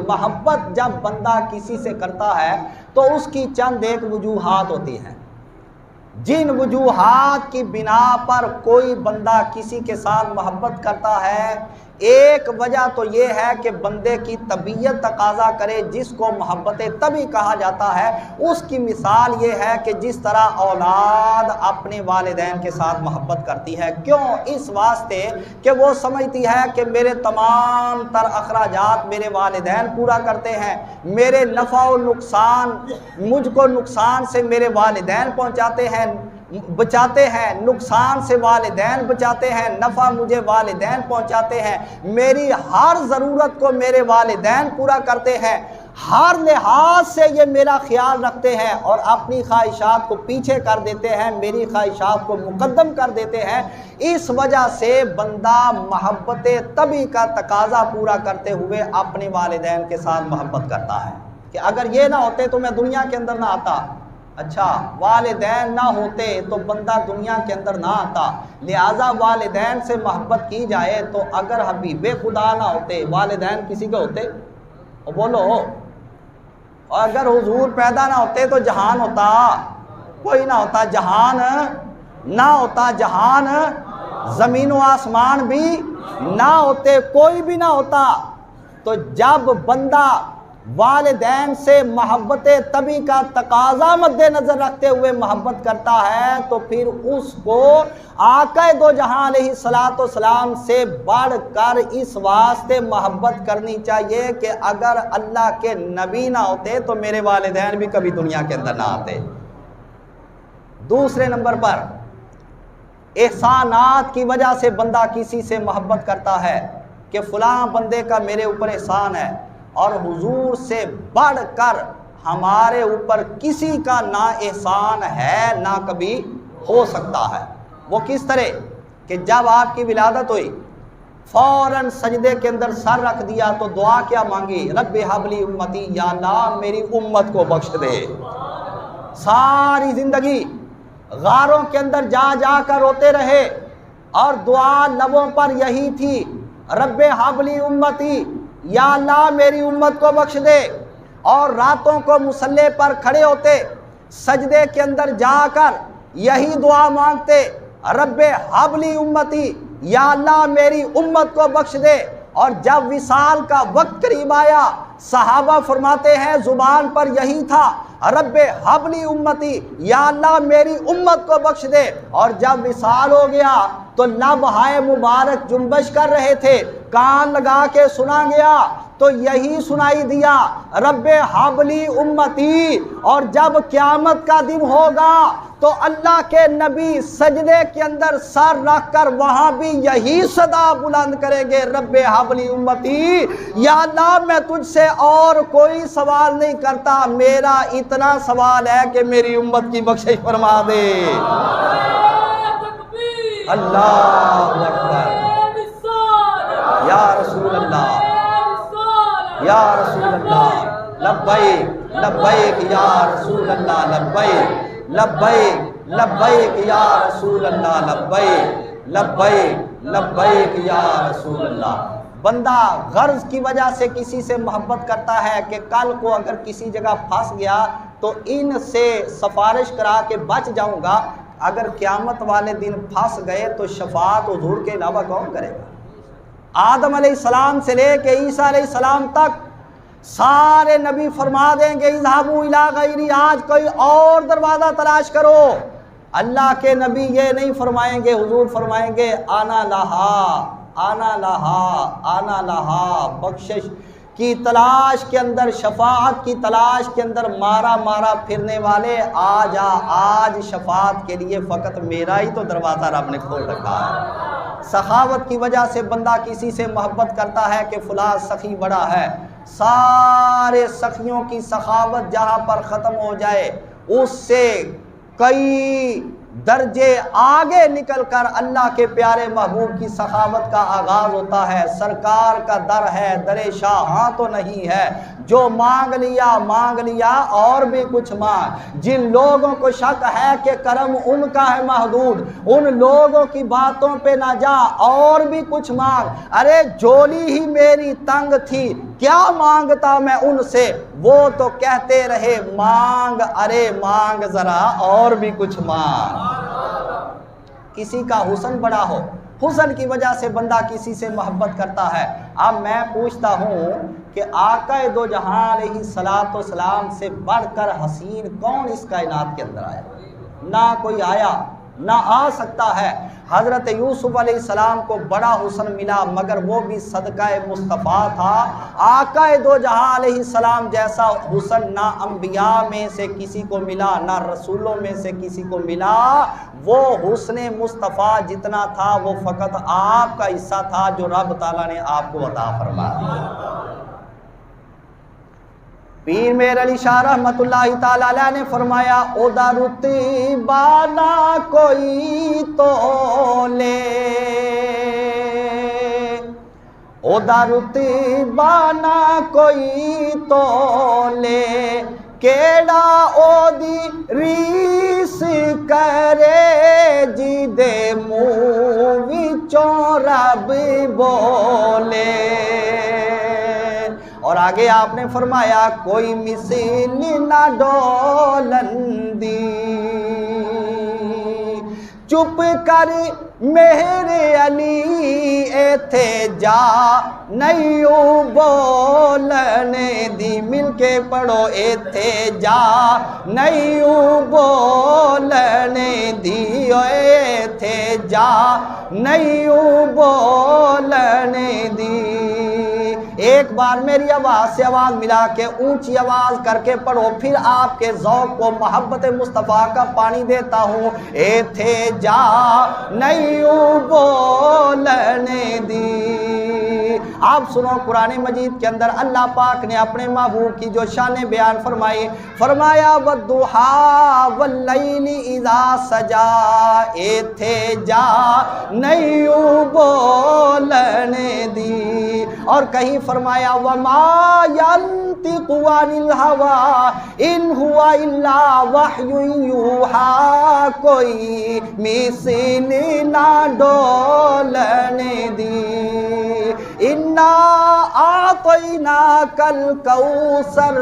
محبت جب بندہ کسی سے کرتا ہے تو اس کی چند ایک وجوہات ہوتی ہیں، جن وجوہات کی بنا پر کوئی بندہ کسی کے ساتھ محبت کرتا ہے، ایک وجہ تو یہ ہے کہ بندے کی طبیعت تقاضا کرے، جس کو محبت طبی کہا جاتا ہے۔ اس کی مثال یہ ہے کہ جس طرح اولاد اپنے والدین کے ساتھ محبت کرتی ہے، کیوں؟ اس واسطے کہ وہ سمجھتی ہے کہ میرے تمام تر اخراجات میرے والدین پورا کرتے ہیں، میرے نفع و نقصان، مجھ کو نقصان سے میرے والدین پہنچاتے ہیں، بچاتے ہیں، نقصان سے والدین بچاتے ہیں، نفع مجھے والدین پہنچاتے ہیں، میری ہر ضرورت کو میرے والدین پورا کرتے ہیں، ہر لحاظ سے یہ میرا خیال رکھتے ہیں اور اپنی خواہشات کو پیچھے کر دیتے ہیں، میری خواہشات کو مقدم کر دیتے ہیں۔ اس وجہ سے بندہ محبت طبی کا تقاضا پورا کرتے ہوئے اپنے والدین کے ساتھ محبت کرتا ہے کہ اگر یہ نہ ہوتے تو میں دنیا کے اندر نہ آتا۔ اچھا، والدین نہ ہوتے تو بندہ دنیا کے اندر نہ آتا، لہٰذا والدین سے محبت کی جائے تو اگر حبیب خدا نہ ہوتے، والدین کسی کے ہوتے؟ بولو، اور اگر حضور پیدا نہ ہوتے تو جہان ہوتا؟ کوئی نہ ہوتا۔ جہان نہ ہوتا، جہان زمین و آسمان بھی نہ ہوتے، کوئی بھی نہ ہوتا۔ تو جب بندہ والدین سے محبت طبی کا تقاضا مد نظر رکھتے ہوئے محبت کرتا ہے تو پھر اس کو آقا دو جہاں علیہ الصلوۃ والسلام سے بڑھ کر اس واسطے محبت کرنی چاہیے کہ اگر اللہ کے نبی نہ ہوتے تو میرے والدین بھی کبھی دنیا کے اندر نہ آتے۔ دوسرے نمبر پر احسانات کی وجہ سے بندہ کسی سے محبت کرتا ہے کہ فلاں بندے کا میرے اوپر احسان ہے، اور حضور سے بڑھ کر ہمارے اوپر کسی کا نہ احسان ہے نہ کبھی ہو سکتا ہے۔ وہ کس طرح کہ جب آپ کی ولادت ہوئی فوراً سجدے کے اندر سر رکھ دیا تو دعا کیا مانگی؟ رب ہب لی امتی، یا اللہ میری امت کو بخش دے۔ ساری زندگی غاروں کے اندر جا جا کر روتے رہے اور دعا لبوں پر یہی تھی، رب ہب لی امتی، یا اللہ میری امت کو بخش دے۔ اور راتوں کو مصلی پر کھڑے ہوتے، سجدے کے اندر جا کر یہی دعا مانگتے، رب ہب لی امتی، یا اللہ میری امت کو بخش دے۔ اور جب وصال کا وقت قریب آیا، صحابہ فرماتے ہیں زبان پر یہی تھا، رب ہب لی امتی، یا اللہ میری امت کو بخش دے۔ اور جب وصال ہو گیا تو لب ہائے مبارک جنبش کر رہے تھے، کان لگا کے سنا گیا تو یہی سنائی دیا، رب ہب لی امتی۔ اور جب قیامت کا دن ہوگا تو اللہ کے نبی سجدے کے اندر سر رکھ کر وہاں بھی یہی صدا بلند کریں گے، رب ہب لی امتی، یا اللہ میں تجھ سے اور کوئی سوال نہیں کرتا، میرا اتنا سوال ہے کہ میری امت کی بخشش فرما دے۔ اللہ اکبر، یا رسول اللہ، یا رسول اللہ، لبیک لبیک یا رسول اللہ، لبیک لبیک لبیک یا رسول اللہ، لبیک لبیک لبیک یا رسول اللہ۔ بندہ غرض کی وجہ سے کسی سے محبت کرتا ہے کہ کل کو اگر کسی جگہ پھنس گیا تو ان سے سفارش کرا کے بچ جاؤں گا، اگر قیامت والے دن پھنس گئے تو شفاعت حضور کے علاوہ کون کرے گا؟ آدم علیہ السلام سے لے کے عیسیٰ علیہ السلام تک سارے نبی فرما دیں گے اذهبوا الی غیری، آج کوئی اور دروازہ تلاش کرو۔ اللہ کے نبی یہ نہیں فرمائیں گے، حضور فرمائیں گے آنا لہا، آنا لہا، آنا لہا، بخشش کی تلاش کے اندر، شفاعت کی تلاش کے اندر مارا مارا پھرنے والے، آجا، آج شفاعت کے لیے فقط میرا ہی تو دروازہ رب نے کھول رکھا ہے۔ سخاوت کی وجہ سے بندہ کسی سے محبت کرتا ہے کہ فلاں سخی بڑا ہے، سارے سخیوں کی سخاوت جہاں پر ختم ہو جائے اس سے کئی درجے آگے نکل کر اللہ کے پیارے محبوب کی سخاوت کا آغاز ہوتا ہے۔ سرکار کا در ہے، در شاہ ہاں تو نہیں ہے، جو مانگ لیا اور بھی کچھ مانگ۔ جن لوگوں کو شک ہے کہ کرم ان کا ہے محدود، ان لوگوں کی باتوں پہ نہ جا، اور بھی کچھ مانگ۔ ارے جولی ہی میری تنگ تھی، کیا مانگتا میں ان سے، وہ تو کہتے رہے مانگ، ارے مانگ ذرا اور بھی کچھ مانگ۔ کسی کا حسن بڑا ہو، حسن کی وجہ سے بندہ کسی سے محبت کرتا ہے۔ اب میں پوچھتا ہوں کہ آقا دو جہاں علیہ السلام سے بڑھ کر حسین کون اس کائنات کے اندر آیا؟ نہ کوئی آیا، نہ آ سکتا ہے۔ حضرت یوسف علیہ السلام کو بڑا حسن ملا، مگر وہ بھی صدقہ مصطفیٰ تھا۔ آقا دو جہاں علیہ السلام جیسا حسن نہ انبیاء میں سے کسی کو ملا، نہ رسولوں میں سے کسی کو ملا۔ وہ حسن مصطفیٰ جتنا تھا وہ فقط آپ کا حصہ تھا جو رب تعالیٰ نے آپ کو عطا فرما دیا۔ پیر میر علی شاہ رحمت اللہ تعالیٰ علیہ نے فرمایا اودا رتی بانا کوئی تو لے، اودا رتی بانا کوئی تو لے، کیڑا او دی ریس کرے جی دے منہ وچوں رب بولے۔ اور آگے آپ نے فرمایا کوئی مثل نہ ڈولن دی، چپ کر میرے علی ایتھے جا نہیں بولنے دی، مل کے پڑھو ایتھے جا نہیں بولنے دی، ایتھے جا نہیں بولنے دی۔ ایک بار میری آواز سے آواز ملا کے اونچی آواز کر کے پڑھو، پھر آپ کے ذوق کو محبت مصطفیٰ کا پانی دیتا ہوں۔ ایتھے جا نہیں بولنے دی۔ آپ سنو قرآن مجید کے اندر اللہ پاک نے اپنے محبوب کی جو شان بیان فرمائی، فرمایا والضحیٰ واللیل اذا سجا، ایتھے جا نہیں بولنے دی۔ اور کہیں فرمایا وما ينطق عن الهوى ان هو الا وحی یوحی، کوئی مثل نہ ڈولنے دی۔ انا اعطیناک الکوثر،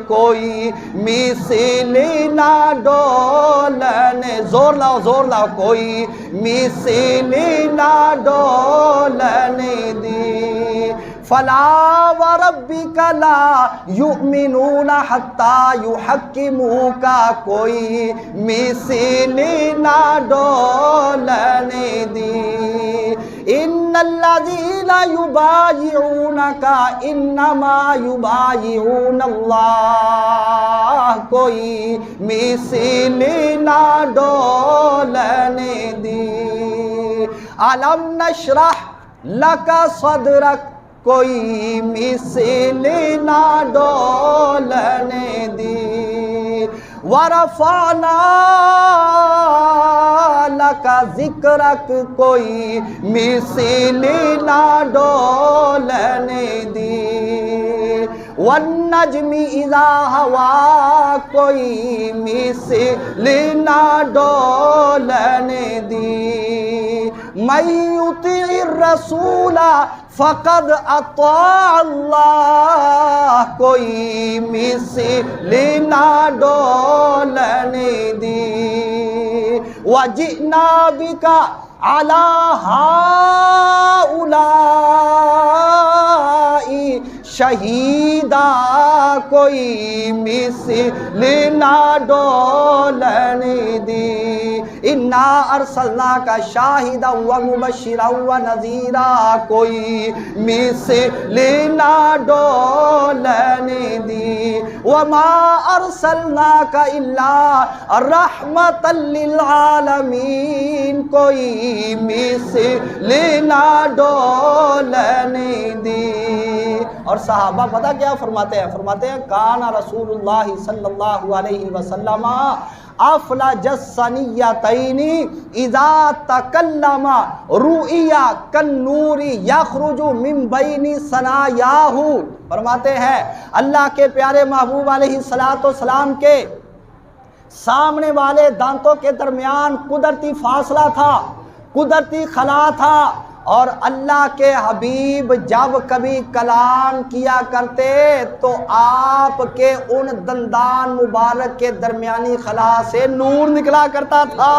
کوئی مثل نہ ڈولنے، زور لاؤ زور لاؤ، کوئی مثل نہ ڈولنے دی۔ فلا وربک لا یؤمنون حتی یحکموک، کوئی مثل نہ ڈولنے دی۔ ان الذین یبایعونک انما یبایعون اللہ، کوئی مثل نہ ڈولنے دی۔ الم نشرح لک صدرک، کوئی مثل نہ ڈولنے دی۔ ورفعنا لک ذکرک، کوئی مثل نہ ڈولنے دی۔ والنجم اذا ہوا، کوئی مثل نہ ڈولنے دی۔ من یطع الرسول فقد اطاع اللہ، کوئی مثل نہ ڈولنے دی۔ وجئنا بک علی ہؤلاء شہیدا، کوئی مثل نہ ڈولنے دی۔ انا ارسلناک شاہدا ومبشرا ونذیرا، کوئی مثل نہ ڈولنے دی۔ وما ارسلناک الا رحمتا للعالمین، کوئی مثل نہ ڈولنے دی۔ اور صحابہ پتہ کیا فرماتے ہیں؟ فرماتے ہیں کان رسول اللہ صلی اللہ علیہ وسلم افلج الثنیتین اذا تکلم رؤیا کالنور یخرج من بین ثنایاہ۔ فرماتے ہیں اللہ کے پیارے محبوب علیہ السلام کے سامنے والے دانتوں کے درمیان قدرتی فاصلہ تھا، قدرتی خلا تھا، اور اللہ کے حبیب جب کبھی کلام کیا کرتے تو آپ کے ان دندان مبارک کے درمیانی خلا سے نور نکلا کرتا تھا،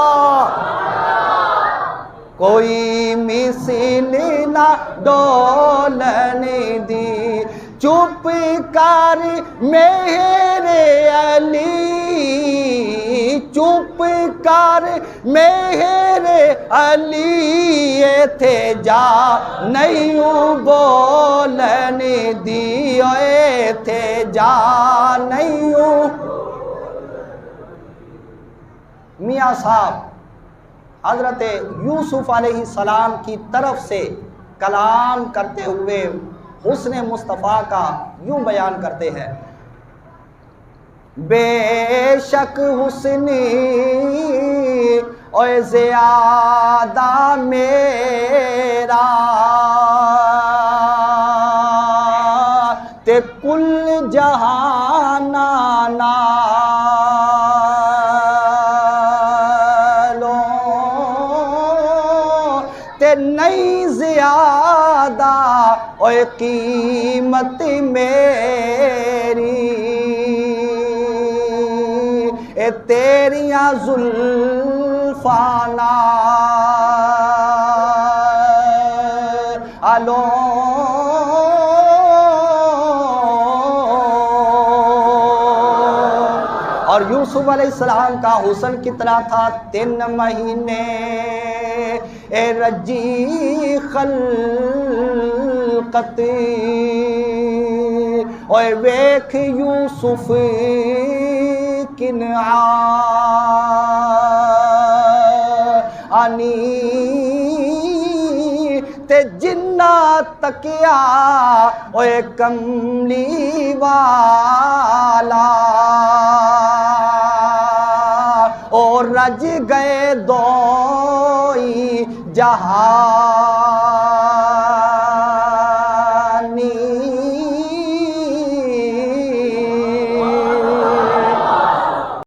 کوئی مثل نہ ڈولنے دی چپ کر میرے علی، چپ کر میرے علی تھے جا نہیں بولنے دی، تھے جا نہیں۔ میاں صاحب حضرت یوسف علیہ السلام کی طرف سے کلام کرتے ہوئے حسن مصطفیٰ کا یوں بیان کرتے ہیں، بے شک حسنی اور زیادہ میرا تے کل جہان نالو تے نہیں زیادہ اور قیمت میری اے تیریاں زلفاں نالو۔ اور یوسف علیہ السلام کا حسن کتنا تھا، 3 مہینے اے رجی خلقت اوے ویکھ یوسف کنعانی تے جنہ تکیا اوے کملی والا اور رج گئے دوئی جہاں